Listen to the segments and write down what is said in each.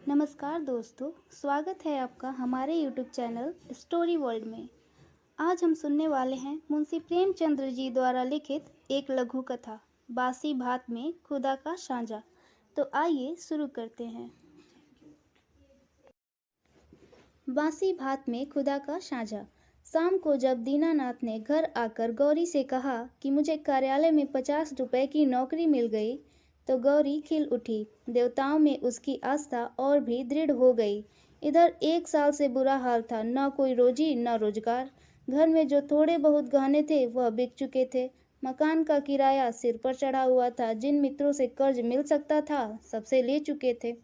नमस्कार दोस्तों, स्वागत है आपका हमारे यूट्यूब चैनल स्टोरी वर्ल्ड में। आज हम सुनने वाले हैं मुंशी प्रेमचंद्र जी द्वारा लिखित एक लघु कथा बासी भात में खुदा का साझा। तो आइए शुरू करते हैं। बासी भात में खुदा का साझा। शाम को जब दीनानाथ ने घर आकर गौरी से कहा कि मुझे कार्यालय में 50 रुपए की नौकरी मिल गई, तो गौरी खिल उठी। देवताओं में उसकी आस्था और भी दृढ़ हो गई। इधर 1 साल से बुरा हाल था, न कोई रोजी न रोजगार। घर में जो थोड़े बहुत गहने थे वह बिक चुके थे। मकान का किराया सिर पर चढ़ा हुआ था। जिन मित्रों से कर्ज मिल सकता था सबसे ले चुके थे।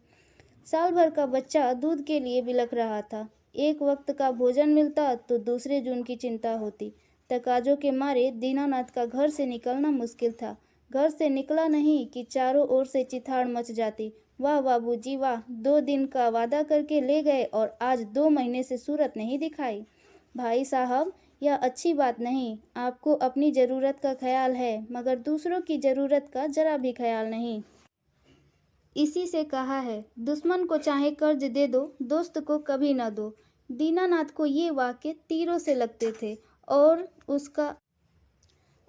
साल भर का बच्चा दूध के लिए बिलख रहा था। एक वक्त का भोजन मिलता तो दूसरे जून की चिंता होती। तकाजों के मारे दीनानाथ का घर से निकलना मुश्किल था। घर से निकला नहीं कि चारों ओर से चिथाड़ मच जाती। वाह बाबूजी वाह, 2 दिन का वादा करके ले गए और आज 2 महीने से सूरत नहीं दिखाई। भाई साहब, यह अच्छी बात नहीं। आपको अपनी ज़रूरत का ख्याल है, मगर दूसरों की ज़रूरत का जरा भी ख्याल नहीं। इसी से कहा है, दुश्मन को चाहे कर्ज दे दो, दोस्त को कभी न दो। दीनानाथ को ये वाक्य तीरों से लगते थे और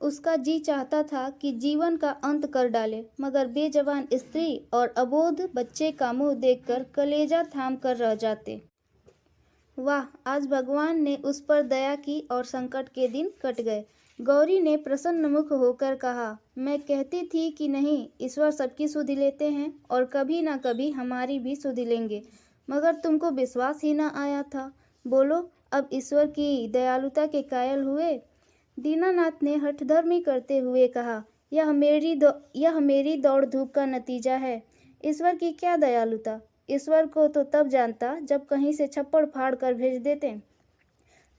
उसका जी चाहता था कि जीवन का अंत कर डाले, मगर बेजवान स्त्री और अबोध बच्चे का मुंह देखकर कलेजा थाम कर रह जाते। वाह, आज भगवान ने उस पर दया की और संकट के दिन कट गए। गौरी ने प्रसन्न मुख होकर कहा, मैं कहती थी कि नहीं, ईश्वर सबकी सुध लेते हैं और कभी ना कभी हमारी भी सुध लेंगे, मगर तुमको विश्वास ही ना आया था। बोलो, अब ईश्वर की दयालुता के कायल हुए? दीनानाथ ने हठधर्मी करते हुए कहा, यह मेरी दौड़ धूप का नतीजा है। ईश्वर की क्या दयालुता? ईश्वर को तो तब जानता जब कहीं से छप्पड़ फाड़ कर भेज देते।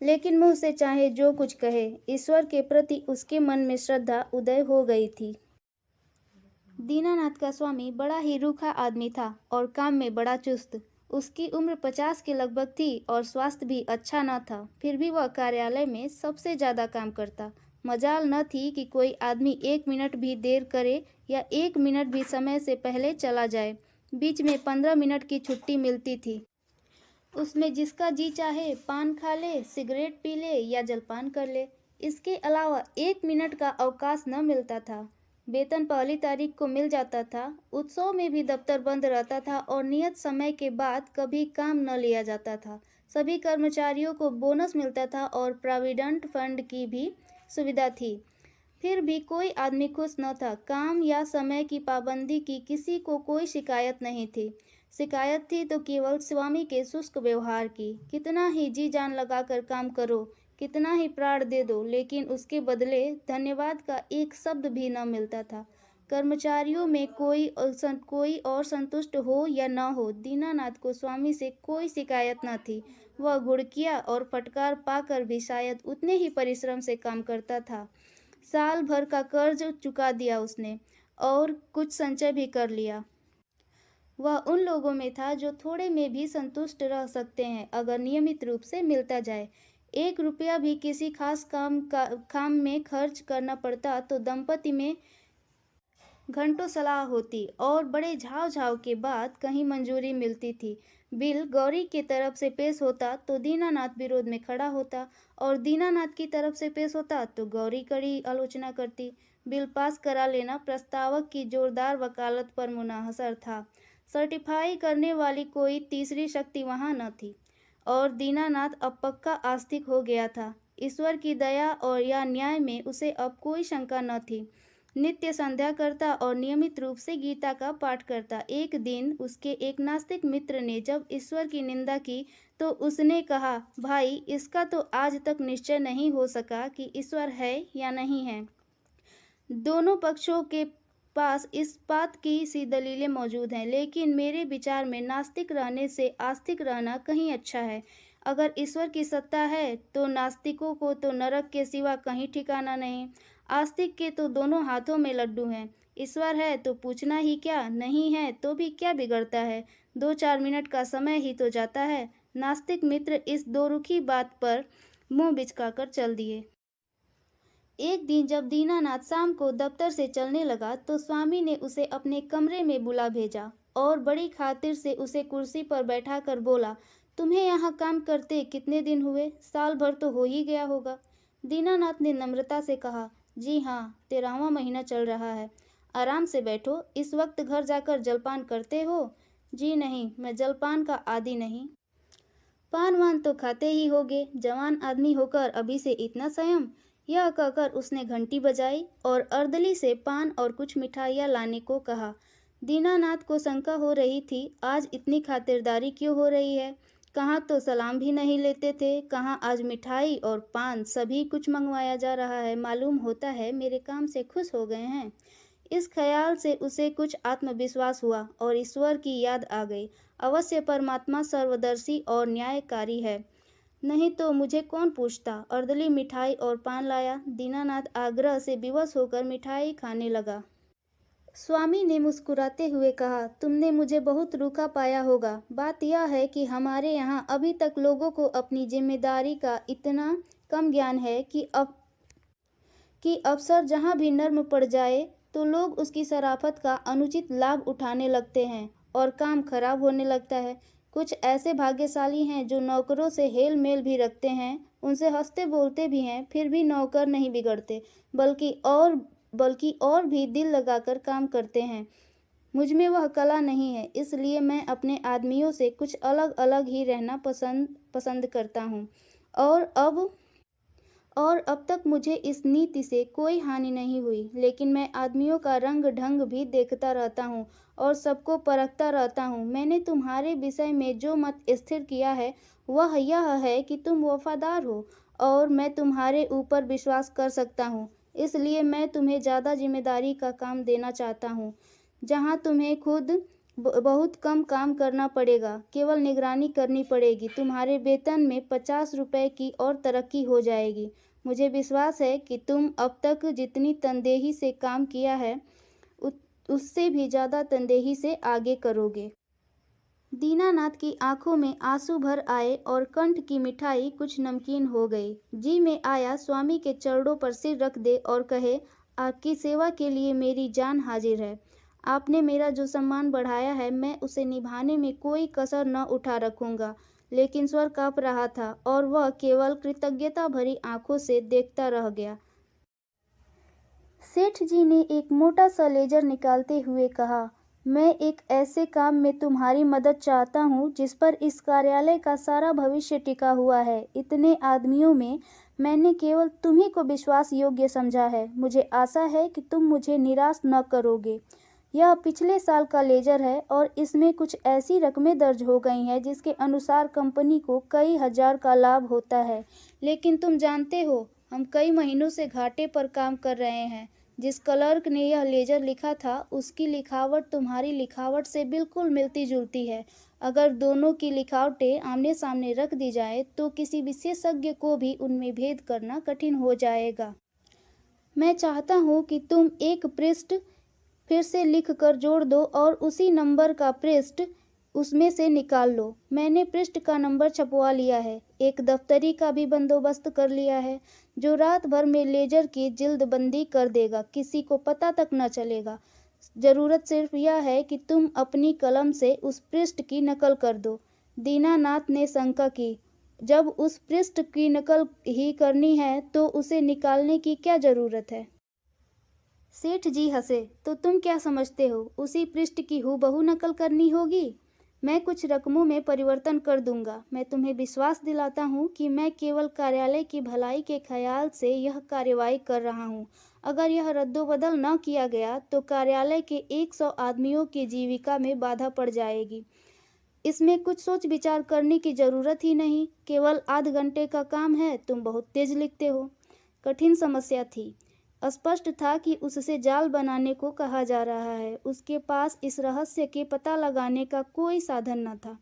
लेकिन मुंह से चाहे जो कुछ कहे, ईश्वर के प्रति उसके मन में श्रद्धा उदय हो गई थी। दीनानाथ का स्वामी बड़ा ही रूखा आदमी था और काम में बड़ा चुस्त। उसकी उम्र 50 के लगभग थी और स्वास्थ्य भी अच्छा न था। फिर भी वह कार्यालय में सबसे ज़्यादा काम करता। मजाल न थी कि कोई आदमी 1 मिनट भी देर करे या 1 मिनट भी समय से पहले चला जाए। बीच में 15 मिनट की छुट्टी मिलती थी। उसमें जिसका जी चाहे पान खा ले, सिगरेट पी ले या जलपान कर ले। इसके अलावा 1 मिनट का अवकाश न मिलता था। वेतन पहली तारीख को मिल जाता था। उत्सव में भी दफ्तर बंद रहता था और नियत समय के बाद कभी काम न लिया जाता था। सभी कर्मचारियों को बोनस मिलता था और प्रोविडेंट फंड की भी सुविधा थी। फिर भी कोई आदमी खुश न था। काम या समय की पाबंदी की किसी को कोई शिकायत नहीं थी। शिकायत थी तो केवल स्वामी के शुष्क व्यवहार की। कितना ही जी जान लगाकर काम करो, कितना ही प्राण दे दो, लेकिन उसके बदले धन्यवाद का एक शब्द भी न मिलता था। कर्मचारियों में कोई और संतुष्ट हो या न हो, दीनानाथ को स्वामी से कोई शिकायत न थी। वह घुड़कियाँ और फटकार पाकर भी शायद उतने ही परिश्रम से काम करता था। साल भर का कर्ज चुका दिया उसने और कुछ संचय भी कर लिया। वह उन लोगों में था जो थोड़े में भी संतुष्ट रह सकते हैं अगर नियमित रूप से मिलता जाए। 1 रुपया भी किसी खास काम में खर्च करना पड़ता तो दंपति में घंटों सलाह होती और बड़े झाव के बाद कहीं मंजूरी मिलती थी। बिल गौरी की तरफ से पेश होता तो दीनानाथ विरोध में खड़ा होता और दीनानाथ की तरफ से पेश होता तो गौरी कड़ी आलोचना करती। बिल पास करा लेना प्रस्तावक की जोरदार वकालत पर मुनहसर था। सर्टिफाई करने वाली कोई तीसरी शक्ति वहां न थी और दीनानाथ अब पक्का आस्तिक हो गया था। ईश्वर की दया और या न्याय में उसे अब कोई शंका न थी। नित्य संध्या करता और नियमित रूप से गीता का पाठ करता। एक दिन उसके एक नास्तिक मित्र ने जब ईश्वर की निंदा की तो उसने कहा, भाई, इसका तो आज तक निश्चय नहीं हो सका कि ईश्वर है या नहीं है। दोनों पक्षों के पास इस बात की सी दलीलें मौजूद हैं, लेकिन मेरे विचार में नास्तिक रहने से आस्तिक रहना कहीं अच्छा है। अगर ईश्वर की सत्ता है तो नास्तिकों को तो नरक के सिवा कहीं ठिकाना नहीं। आस्तिक के तो दोनों हाथों में लड्डू हैं। ईश्वर है तो पूछना ही क्या, नहीं है तो भी क्या बिगड़ता है। 2-4 मिनट का समय ही तो जाता है। नास्तिक मित्र इस दोरुखी बात पर मुंह बिचकाकर चल दिए। एक दिन जब दीनानाथ शाम को दफ्तर से चलने लगा तो स्वामी ने उसे अपने कमरे में बुला भेजा और बड़ी खातिर से उसे कुर्सी पर बैठाकर बोला, तुम्हें यहाँ काम करते कितने दिन हुए? साल भर तो हो ही गया होगा। दीनानाथ ने नम्रता से कहा, जी हाँ, 13वां महीना चल रहा है। आराम से बैठो, इस वक्त घर जाकर जलपान करते हो? जी नहीं, मैं जलपान का आदी नहीं। पान वान तो खाते ही होगे, जवान आदमी होकर अभी से इतना संयम। यह कहकर उसने घंटी बजाई और अर्दली से पान और कुछ मिठाइयाँ लाने को कहा। दीनानाथ को शंका हो रही थी, आज इतनी खातिरदारी क्यों हो रही है। कहाँ तो सलाम भी नहीं लेते थे, कहाँ आज मिठाई और पान सभी कुछ मंगवाया जा रहा है। मालूम होता है मेरे काम से खुश हो गए हैं। इस ख्याल से उसे कुछ आत्मविश्वास हुआ और ईश्वर की याद आ गई। अवश्य परमात्मा सर्वदर्शी और न्यायकारी है, नहीं तो मुझे कौन पूछता। अर्दली मिठाई और पान लाया। दीनानाथ आग्रह से विवश होकर मिठाई खाने लगा। स्वामी ने मुस्कुराते हुए कहा, तुमने मुझे बहुत रूखा पाया होगा। बात यह है कि हमारे यहाँ अभी तक लोगों को अपनी जिम्मेदारी का इतना कम ज्ञान है कि अवसर जहाँ भी नर्म पड़ जाए तो लोग उसकी शराफत का अनुचित लाभ उठाने लगते हैं और काम खराब होने लगता है। कुछ ऐसे भाग्यशाली हैं जो नौकरों से हेल मेल भी रखते हैं, उनसे हंसते बोलते भी हैं, फिर भी नौकर नहीं बिगड़ते, बल्कि और भी दिल लगाकर काम करते हैं। मुझ में वह कला नहीं है, इसलिए मैं अपने आदमियों से कुछ अलग अलग ही रहना पसंद करता हूँ। और अब तक मुझे इस नीति से कोई हानि नहीं हुई, लेकिन मैं आदमियों का रंग ढंग भी देखता रहता हूँ और सबको परखता रहता हूँ। मैंने तुम्हारे विषय में जो मत स्थिर किया है वह यह है कि तुम वफादार हो और मैं तुम्हारे ऊपर विश्वास कर सकता हूँ। इसलिए मैं तुम्हें ज़्यादा जिम्मेदारी का काम देना चाहता हूँ, जहाँ तुम्हें खुद बहुत कम काम करना पड़ेगा, केवल निगरानी करनी पड़ेगी। तुम्हारे वेतन में 50 रुपये की और तरक्की हो जाएगी। मुझे विश्वास है कि तुम अब तक जितनी तनदेही से काम किया है उससे भी ज़्यादा तनदेही से आगे करोगे। दीनानाथ की आंखों में आंसू भर आए और कंठ की मिठाई कुछ नमकीन हो गई। जी में आया स्वामी के चरणों पर सिर रख दे और कहे, आपकी सेवा के लिए मेरी जान हाजिर है। आपने मेरा जो सम्मान बढ़ाया है, मैं उसे निभाने में कोई कसर न उठा रखूंगा। लेकिन स्वर काँप रहा था और वह केवल कृतज्ञता भरी आंखों से देखता रह गया। सेठ जी ने एक मोटा सा लेजर निकालते हुए कहा, मैं एक ऐसे काम में तुम्हारी मदद चाहता हूँ जिस पर इस कार्यालय का सारा भविष्य टिका हुआ है। इतने आदमियों में मैंने केवल तुम्ही को विश्वास योग्य समझा है। मुझे आशा है कि तुम मुझे निराश न करोगे। यह पिछले साल का लेजर है और इसमें कुछ ऐसी रकमें दर्ज हो गई हैं जिसके अनुसार कंपनी को कई हजार का लाभ होता है। लेकिन तुम जानते हो, हम कई महीनों से घाटे पर काम कर रहे हैं। जिस क्लर्क ने यह लेजर लिखा था उसकी लिखावट तुम्हारी लिखावट से बिल्कुल मिलती जुलती है। अगर दोनों की लिखावटें आमने सामने रख दी जाए तो किसी विशेषज्ञ को भी उनमें भेद करना कठिन हो जाएगा। मैं चाहता हूँ कि तुम एक पृष्ठ फिर से लिख कर जोड़ दो और उसी नंबर का पृष्ठ उसमें से निकाल लो। मैंने पृष्ठ का नंबर छपवा लिया है, एक दफ्तरी का भी बंदोबस्त कर लिया है जो रात भर में लेजर की जिल्दबंदी कर देगा, किसी को पता तक न चलेगा। जरूरत सिर्फ यह है कि तुम अपनी कलम से उस पृष्ठ की नकल कर दो। दीनानाथ ने शंका की, जब उस पृष्ठ की नकल ही करनी है तो उसे निकालने की क्या जरूरत है? सेठ जी हंसे, तो तुम क्या समझते हो, उसी पृष्ठ की हूबहू नकल करनी होगी? मैं कुछ रकमों में परिवर्तन कर दूंगा। मैं तुम्हें विश्वास दिलाता हूँ कि मैं केवल कार्यालय की भलाई के ख्याल से यह कार्यवाही कर रहा हूँ। अगर यह रद्दोबदल न किया गया तो कार्यालय के 100 आदमियों की जीविका में बाधा पड़ जाएगी। इसमें कुछ सोच विचार करने की जरूरत ही नहीं, केवल आध घंटे का काम है। तुम बहुत तेज लिखते हो। कठिन समस्या थी। स्पष्ट था कि उससे जाल बनाने को कहा जा रहा है। उसके पास इस रहस्य के पता लगाने का कोई साधन न था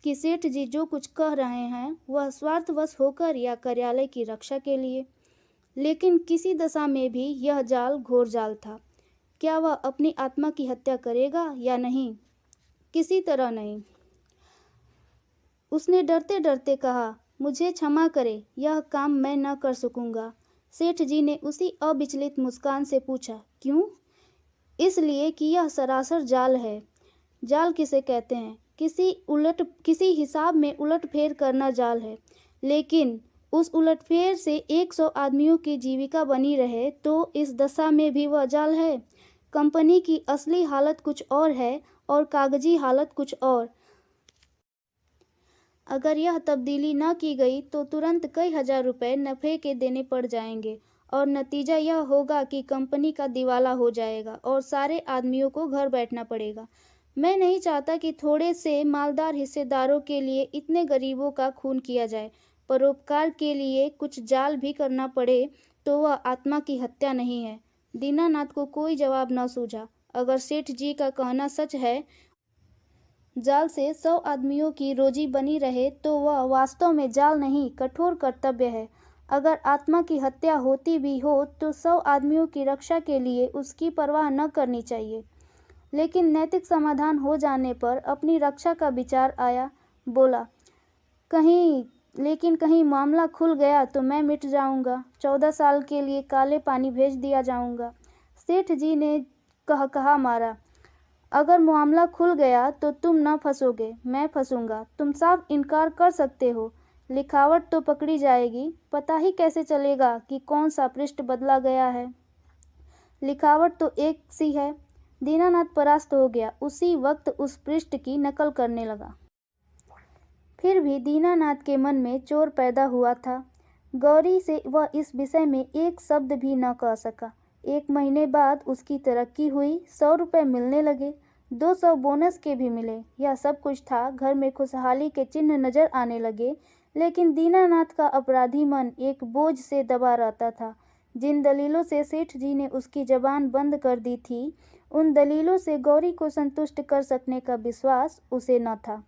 कि सेठ जी जो कुछ कह रहे हैं वह स्वार्थवश होकर या कार्यालय की रक्षा के लिए। लेकिन किसी दशा में भी यह जाल घोर जाल था। क्या वह अपनी आत्मा की हत्या करेगा या नहीं? किसी तरह नहीं। उसने डरते डरते कहा, मुझे क्षमा करे, यह काम मैं न कर सकूंगा। सेठ जी ने उसी अविचलित मुस्कान से पूछा, क्यों? इसलिए कि यह सरासर जाल है। जाल किसे कहते हैं? किसी हिसाब में उलटफेर करना जाल है। लेकिन उस उलटफेर से 100 आदमियों की जीविका बनी रहे तो इस दशा में भी वह जाल है। कंपनी की असली हालत कुछ और है और कागजी हालत कुछ और। अगर यह तब्दीली न की गई तो तुरंत कई हजार रुपए नफे के देने पड़ जाएंगे और नतीजा यह होगा कि कंपनी का दिवाला हो जाएगा और सारे आदमियों को घर बैठना पड़ेगा। मैं नहीं चाहता कि थोड़े से मालदार हिस्सेदारों के लिए इतने गरीबों का खून किया जाए। परोपकार के लिए कुछ जाल भी करना पड़े तो वह आत्मा की हत्या नहीं है। दीनानाथ को कोई जवाब न सूझा। अगर सेठ जी का कहना सच है, जाल से 100 आदमियों की रोजी बनी रहे तो वह वास्तव में जाल नहीं, कठोर कर्तव्य है। अगर आत्मा की हत्या होती भी हो तो 100 आदमियों की रक्षा के लिए उसकी परवाह न करनी चाहिए। लेकिन नैतिक समाधान हो जाने पर अपनी रक्षा का विचार आया। बोला, कहीं मामला खुल गया तो मैं मिट जाऊंगा। 14 साल के लिए काले पानी भेज दिया जाऊंगा। सेठ जी ने कहा मारा, अगर मामला खुल गया तो तुम न फंसोगे, मैं फंसूंगा। तुम साफ इनकार कर सकते हो। लिखावट तो पकड़ी जाएगी, पता ही कैसे चलेगा कि कौन सा पृष्ठ बदला गया है। लिखावट तो एक सी है। दीनानाथ परास्त हो गया। उसी वक्त उस पृष्ठ की नकल करने लगा। फिर भी दीनानाथ के मन में चोर पैदा हुआ था। गौरी से वह इस विषय में एक शब्द भी न कह सका। 1 महीने बाद उसकी तरक्की हुई। 100 रुपये मिलने लगे, 200 बोनस के भी मिले। यह सब कुछ था। घर में खुशहाली के चिन्ह नजर आने लगे। लेकिन दीनानाथ का अपराधी मन एक बोझ से दबा रहता था। जिन दलीलों से सेठ जी ने उसकी जबान बंद कर दी थी, उन दलीलों से गौरी को संतुष्ट कर सकने का विश्वास उसे न था।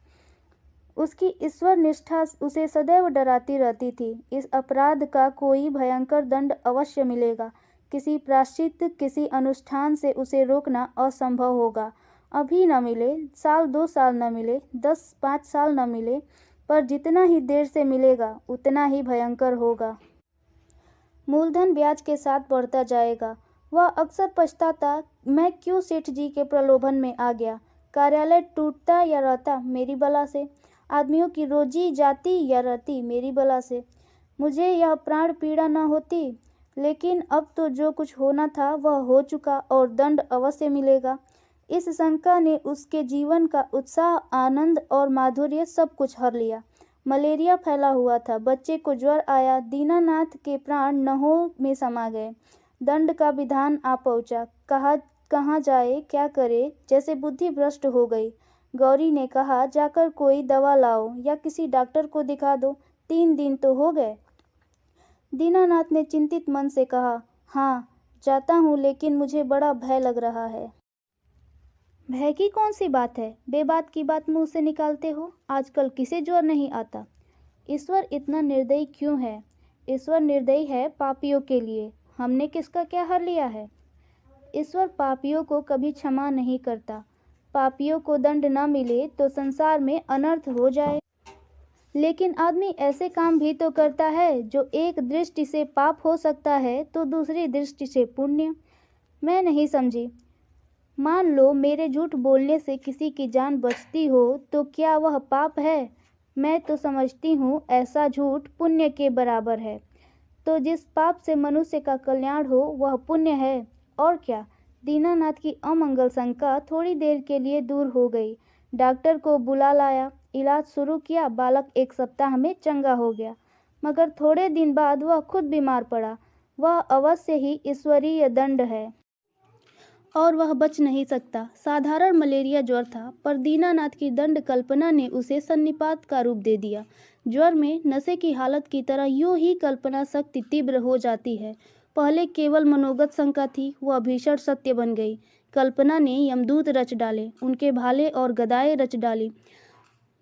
उसकी ईश्वर निष्ठा उसे सदैव डराती रहती थी। इस अपराध का कोई भयंकर दंड अवश्य मिलेगा। किसी प्रायश्चित, किसी अनुष्ठान से उसे रोकना असंभव होगा। अभी न मिले, साल 2 साल न मिले, 10-5 साल न मिले, पर जितना ही देर से मिलेगा उतना ही भयंकर होगा। मूलधन ब्याज के साथ बढ़ता जाएगा। वह अक्सर पछताता, मैं क्यों सेठ जी के प्रलोभन में आ गया। कार्यालय टूटता या रहता मेरी बला से। आदमियों की रोजी जाती या रहती मेरी बला से। मुझे यह प्राण पीड़ा न होती। लेकिन अब तो जो कुछ होना था वह हो चुका और दंड अवश्य मिलेगा। इस शंका ने उसके जीवन का उत्साह, आनंद और माधुर्य सब कुछ हर लिया। मलेरिया फैला हुआ था। बच्चे को ज्वर आया। दीनानाथ के प्राण नहों में समा गए। दंड का विधान आ पहुंचा। कहाँ जाए, क्या करे, जैसे बुद्धि भ्रष्ट हो गई। गौरी ने कहा, जाकर कोई दवा लाओ या किसी डॉक्टर को दिखा दो। 3 दिन तो हो गए। दीनानाथ ने चिंतित मन से कहा, हाँ जाता हूँ, लेकिन मुझे बड़ा भय लग रहा है। भय की कौन सी बात है? बेबात की बात मुंह से निकालते हो। आजकल किसे ज्वर नहीं आता। ईश्वर इतना निर्दयी क्यों है? ईश्वर निर्दयी है पापियों के लिए। हमने किसका क्या हर लिया है? ईश्वर पापियों को कभी क्षमा नहीं करता। पापियों को दंड न मिले तो संसार में अनर्थ हो जाए। लेकिन आदमी ऐसे काम भी तो करता है जो एक दृष्टि से पाप हो सकता है तो दूसरी दृष्टि से पुण्य। मैं नहीं समझी। मान लो मेरे झूठ बोलने से किसी की जान बचती हो तो क्या वह पाप है? मैं तो समझती हूँ ऐसा झूठ पुण्य के बराबर है। तो जिस पाप से मनुष्य का कल्याण हो वह पुण्य है, और क्या। दीनानाथ की अमंगल शंका थोड़ी देर के लिए दूर हो गई। डॉक्टर को बुला लाया, इलाज शुरू किया। बालक 1 सप्ताह में चंगा हो गया, मगर थोड़े दिन बाद वह खुद बीमार पड़ा। वह अवश्य ही ईश्वरीय दंड है और वह बच नहीं सकता। साधारण मलेरिया ज्वर था, पर दीनानाथ की दंड कल्पना ने उसे सन्निपात का रूप दे दिया। ज्वर में नशे की हालत की तरह यूं ही कल्पना शक्ति तीव्र हो जाती है। पहले केवल मनोगत शंका थी, वह भीषण सत्य बन गई। कल्पना ने यमदूत रच डाले, उनके भाले और गदाएं रच डाली,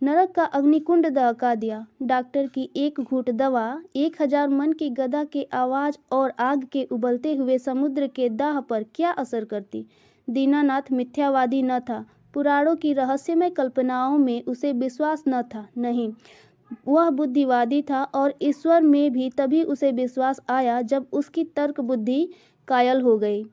नरक का अग्निकुंड दहका दिया। डॉक्टर की एक घूंट दवा 1000 मन की गदा के आवाज और आग के उबलते हुए समुद्र के दाह पर क्या असर करती। दीनानाथ मिथ्यावादी न था। पुराणों की रहस्यमय कल्पनाओं में उसे विश्वास न था। नहीं, वह बुद्धिवादी था और ईश्वर में भी तभी उसे विश्वास आया जब उसकी तर्क बुद्धि कायल हो गई।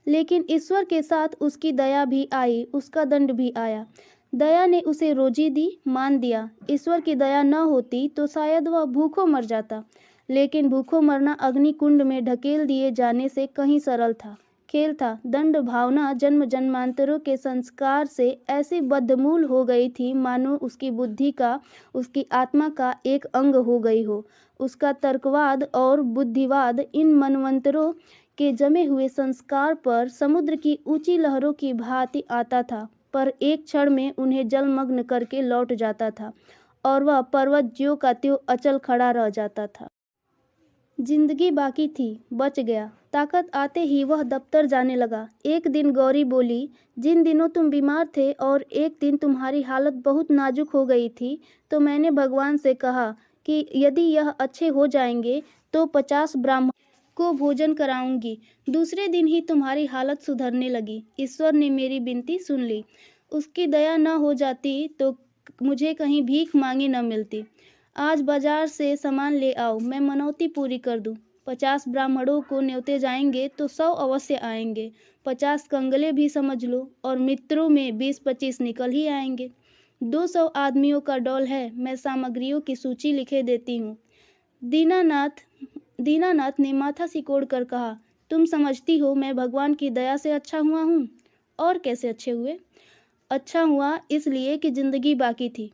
लेकिन ईश्वर के साथ उसकी दया भी आई, उसका दंड भी आया। दया ने उसे रोजी दी, मान दिया। ईश्वर की दया न होती तो शायद वह भूखों मर जाता, लेकिन भूखों मरना अग्नि कुंड में ढकेल दिए जाने से कहीं सरल था, खेल था। दंड भावना जन्म जन्मांतरों के संस्कार से ऐसी बद्धमूल हो गई थी मानो उसकी बुद्धि का, उसकी आत्मा का एक अंग हो गई हो। उसका तर्कवाद और बुद्धिवाद इन मनवंतरों के जमे हुए संस्कार पर समुद्र की ऊंची लहरों की भांति आता था, पर एक क्षण में उन्हें जलमग्न करके लौट जाता था और वह पर्वत ज्यों का त्यों अचल खड़ा रह जाता था। जिंदगी बाकी थी, बच गया। ताकत आते ही वह दफ्तर जाने लगा। एक दिन गौरी बोली, जिन दिनों तुम बीमार थे और एक दिन तुम्हारी हालत बहुत नाजुक हो गई थी, तो मैंने भगवान से कहा कि यदि यह अच्छे हो जाएंगे तो 50 ब्राह्मण को भोजन कराऊंगी। दूसरे दिन ही तुम्हारी हालत सुधरने लगी। ईश्वर ने मेरी विनती सुन ली। उसकी दया न हो जाती तो मुझे कहीं भीख मांगी न मिलती। आज बाजार से सामान ले आओ, मैं मनौती पूरी कर दूं। 50 ब्राह्मणों को न्योते जाएंगे तो 100 अवश्य आएंगे। 50 कंगले भी समझ लो, और मित्रों में 20-25 निकल ही आएंगे। 200 आदमियों का डौल है, मैं सामग्रियों की सूची लिखे देती हूँ। दीनानाथ ने माथा सिकोड़ कर कहा, तुम समझती हो मैं भगवान की दया से अच्छा हुआ हूँ? और कैसे अच्छे हुए? अच्छा हुआ इसलिए कि जिंदगी बाकी थी।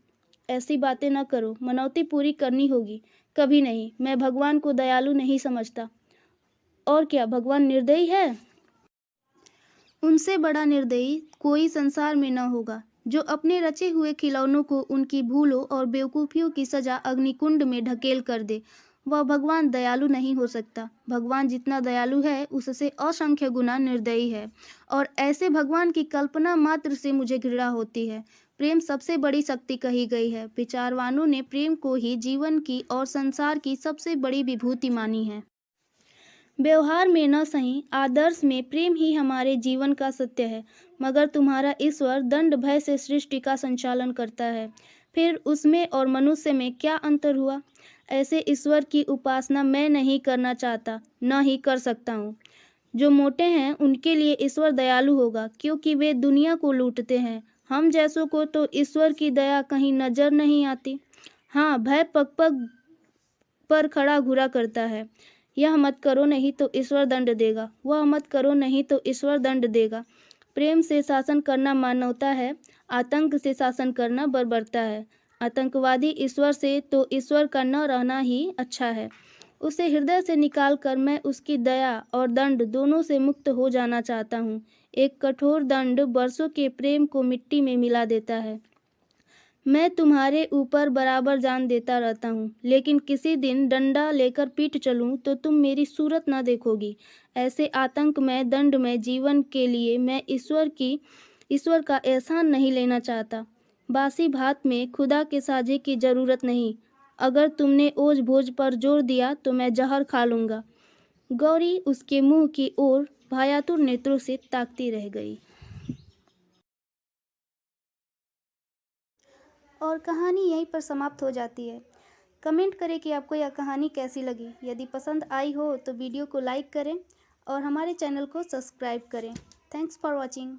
ऐसी बातें न करो, मनौती पूरी करनी होगी। कभी नहीं, मैं भगवान को दयालु नहीं समझता। और क्या भगवान निर्दयी है? उनसे बड़ा निर्दयी कोई संसार में न होगा, जो अपने रचे हुए खिलौनों को उनकी भूलों और बेवकूफ़ियों की सजा अग्निकुंड में ढकेल कर दे। वह भगवान दयालु नहीं हो सकता। भगवान जितना दयालु है उससे असंख्य गुना निर्दयी है, और ऐसे भगवान की कल्पना मात्र से मुझे घृणा होती है। प्रेम सबसे बड़ी शक्ति कही गई है। विचारवानों ने प्रेम को ही जीवन की और संसार की सबसे बड़ी विभूति मानी है। व्यवहार में न सही, आदर्श में प्रेम ही हमारे जीवन का सत्य है। मगर तुम्हारा ईश्वर दंड भय से सृष्टि का संचालन करता है, फिर उसमें और मनुष्य में क्या अंतर हुआ? ऐसे ईश्वर की उपासना मैं नहीं करना चाहता, न ही कर सकता हूँ। जो मोटे हैं उनके लिए ईश्वर दयालु होगा, क्योंकि वे दुनिया को लूटते हैं। हम जैसों को तो ईश्वर की दया कहीं नजर नहीं आती। हाँ, भय पग पग पर खड़ा घुरा करता है। यह मत करो नहीं तो ईश्वर दंड देगा, वह मत करो नहीं तो ईश्वर दंड देगा। प्रेम से शासन करना मानवता है, आतंक से शासन करना बर्बरता है। आतंकवादी ईश्वर से तो ईश्वर का न रहना ही अच्छा है। उसे हृदय से निकाल कर मैं उसकी दया और दंड दोनों से मुक्त हो जाना चाहता हूँ। एक कठोर दंड वर्षों के प्रेम को मिट्टी में मिला देता है। मैं तुम्हारे ऊपर बराबर जान देता रहता हूँ, लेकिन किसी दिन डंडा लेकर पीट चलूँ तो तुम मेरी सूरत न देखोगी। ऐसे आतंकमय दंडमय जीवन के लिए मैं ईश्वर का एहसान नहीं लेना चाहता। बासी भात में खुदा के साझे की जरूरत नहीं। अगर तुमने ओझ भोज पर जोर दिया तो मैं जहर खा लूँगा। गौरी उसके मुंह की ओर भायातुर नेत्रों से ताकती रह गई। और कहानी यहीं पर समाप्त हो जाती है। कमेंट करें कि आपको यह कहानी कैसी लगी। यदि पसंद आई हो तो वीडियो को लाइक करें और हमारे चैनल को सब्सक्राइब करें। Thanks for watching.